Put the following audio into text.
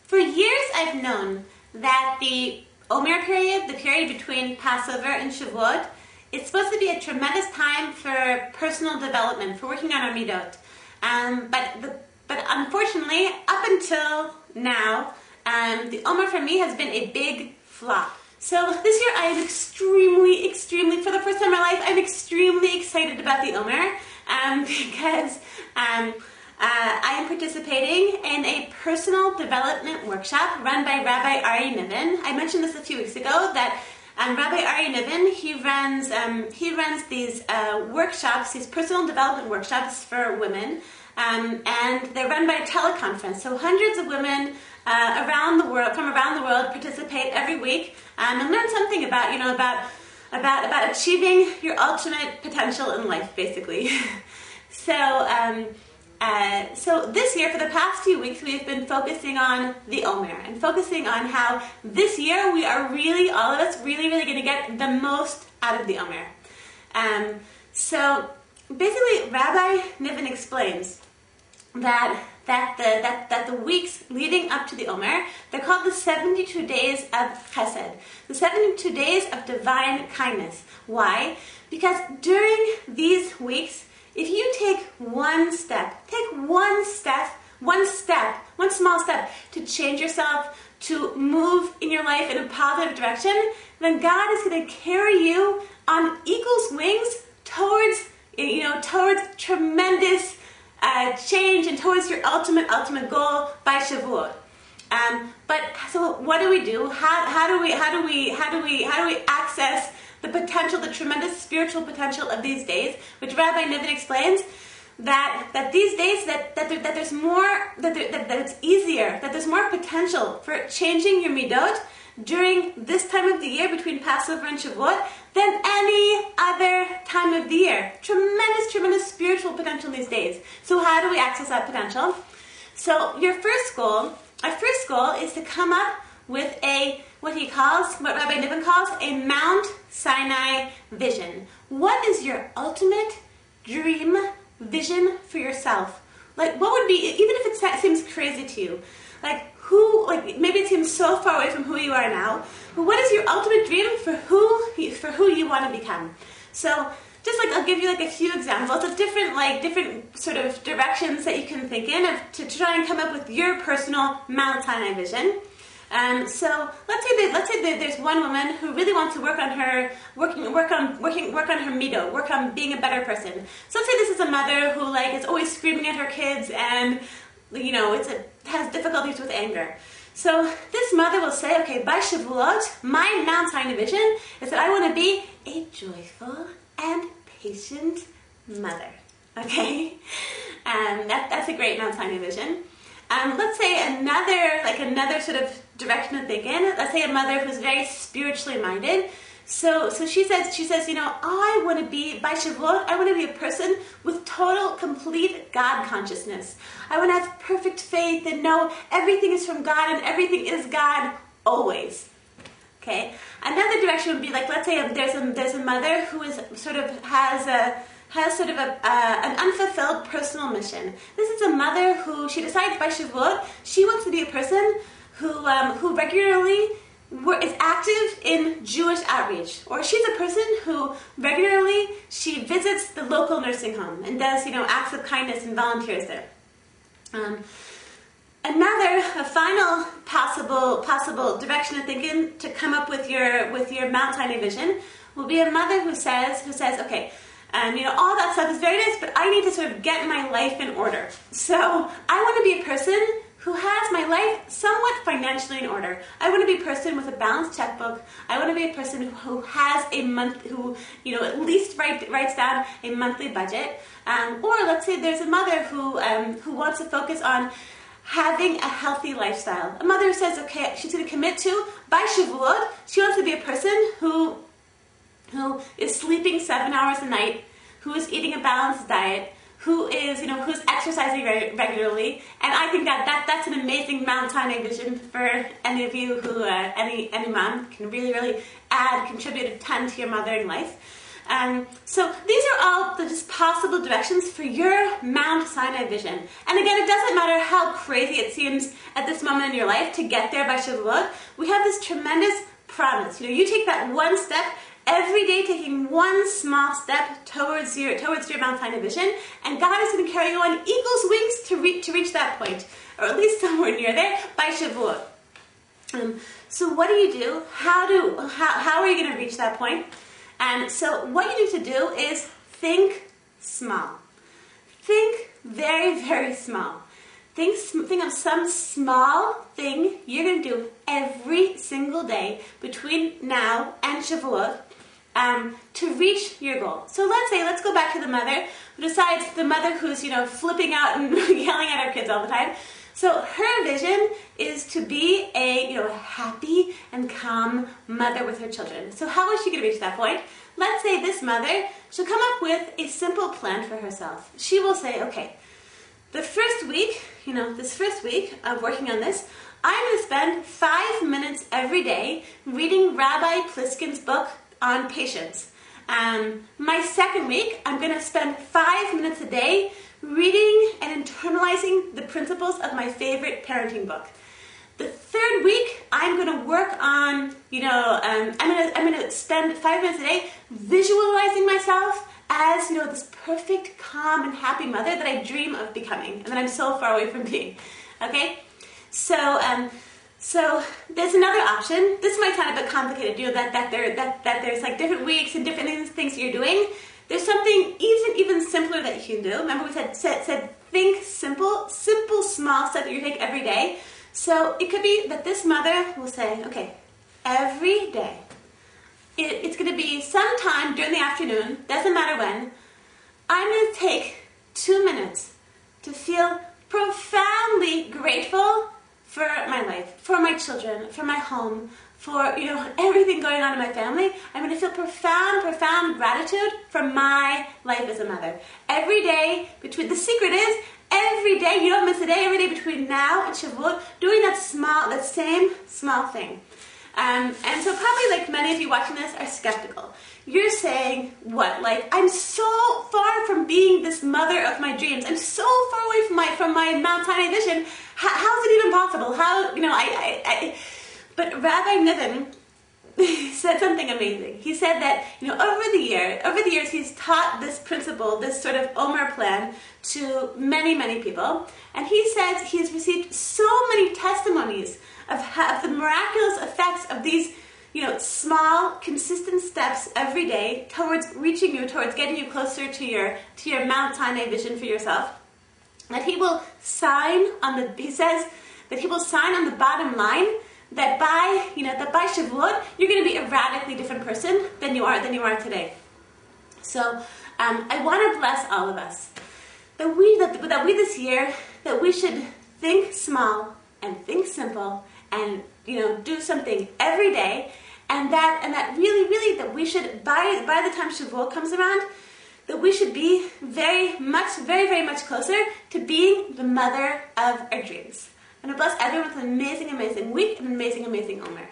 For years I've known that the Omer period, the period between Passover and Shavuot, is supposed to be a tremendous time for personal development, for working on our midot. But unfortunately, up until now, the Omer for me has been a big flop. So this year I am extremely, for the first time in my life, I'm extremely excited about the Omer because I am participating in a personal development workshop run by Rabbi Ari Niven. I mentioned this a few weeks ago that Rabbi Ari Niven, he runs these workshops, these personal development workshops for women, and they're run by a teleconference. So hundreds of women from around the world participate every week and learn something about achieving your ultimate potential in life, basically. So this year, for the past few weeks, we've been focusing on the Omer and focusing on how this year we are really, all of us, really going to get the most out of the Omer. So basically, Rabbi Niven explains that the weeks leading up to the Omer, they're called the 72 days of Chesed, the 72 days of divine kindness. Why? Because during these weeks, if you take one small step to change yourself, to move in your life in a positive direction, then God is going to carry you on eagle's wings towards tremendous change and towards your ultimate goal by Shavuot. But so what do we do? How do we access the potential, the tremendous spiritual potential of these days, which Rabbi Niven explains that these days that there's more, that it's easier, that there's more potential for changing your midot during this time of the year between Passover and Shavuot than any other time of the year. Tremendous spiritual potential these days. So how do we access that potential? So our first goal is to come up with what Rabbi Niven calls a Mount Sinai vision. What is your ultimate dream vision for yourself? Like, what would be, even if it seems crazy to you, maybe it seems so far away from who you are now, but what is your ultimate dream for who you want to become? So just I'll give you a few examples of different sort of directions that you can think in to try and come up with your personal Mount Sinai vision. So let's say that there's one woman who really wants to work on her midot, work on being a better person. So let's say this is a mother who is always screaming at her kids and has difficulties with anger. So this mother will say, okay, by Shavuot, my Mount Sinai vision is that I want to be a joyful and patient mother. Okay, that's a great Mount Sinai vision. Let's say another sort of direction to think in. Let's say a mother who's very spiritually minded. So she says, I want to be, by Shavuot, I want to be a person with total, complete God consciousness. I want to have perfect faith and know everything is from God and everything is God always. Okay. Another direction would be let's say there's a mother who is has an unfulfilled personal mission. This is a mother who she decides by Shavuot she wants to be a person who regularly is active in Jewish outreach, or she's a person who regularly she visits the local nursing home and does acts of kindness and volunteers there. A final possible direction to think in to come up with your Mount Sinai vision will be a mother who says, okay, all that stuff is very nice, but I need to sort of get my life in order. So I want to be a person who has my life somewhat financially in order. I want to be a person with a balanced checkbook. I want to be a person who has at least writes down a monthly budget. Or let's say there's a mother who wants to focus on having a healthy lifestyle. A mother says, okay, she's going to commit to, by Shavuot, she wants to be a person who is sleeping 7 hours a night, who is eating a balanced diet, who's exercising regularly, and I think that's an amazing Mount Sinai vision for any of you who any mom can really contribute a ton to your mothering life. So these are all the just possible directions for your Mount Sinai vision. And again, it doesn't matter how crazy it seems at this moment in your life to get there by Shavuot. We have this tremendous promise. You take that one step every day, taking one small step towards your Mount Sinai vision, and God is going to carry you on eagle's wings to reach that point, or at least somewhere near there by Shavuot. So what do? How are you going to reach that point? And so what you need to do is think small. Think very, very small. Think of some small thing you're going to do every single day between now and Shavuot to reach your goal. So let's go back to the mother who's flipping out and yelling at her kids all the time. So her vision is to be a happy and calm mother with her children. So how is she going to reach that point? Let's say this mother, she'll come up with a simple plan for herself. She will say, okay, this first week of working on this, I'm going to spend 5 minutes every day reading Rabbi Pliskin's book on patience. My second week, I'm going to spend 5 minutes a day reading and internalizing the principles of my favorite parenting book. The third week, I'm going to work on, I'm going to spend 5 minutes a day visualizing myself as, this perfect, calm, and happy mother that I dream of becoming, and that I'm so far away from being. Okay? So there's another option. This might sound a bit complicated, that there's like different weeks and different things that you're doing. There's something even simpler that you can do. Remember we said think simple, small steps that you take every day. So it could be that this mother will say, okay, every day, it's going to be sometime during the afternoon, doesn't matter when, I'm going to take 2 minutes to feel profoundly grateful for my life, for my children, for my home, for everything going on in my family. I'm going to feel profound gratitude for my life as a mother. Every day, the secret is, every day, you don't miss a day, every day between now and Shavuot, doing that same small thing. And so probably like many of you watching this are skeptical. You're saying, what? Like, I'm so far from being this mother of my dreams. I'm so far away from my Mount Sinai vision. How is it even possible? But Rabbi Niven said something amazing. He said that, over the years, he's taught this principle, this sort of Omer plan to many, many people. And he says he's received so many testimonies of the miraculous effects of these, small, consistent steps every day towards getting you closer to your Mount Sinai vision for yourself. That he says that he will sign on the bottom line that by Shavuot you're going to be a radically different person than you are today. So I want to bless all of us that we this year that we should think small and think simple and do something every day, and that really that we should by the time Shavuot comes around, that we should be very, very much closer to being the mother of our dreams. And I bless everyone with an amazing, amazing week and an amazing, amazing Omer.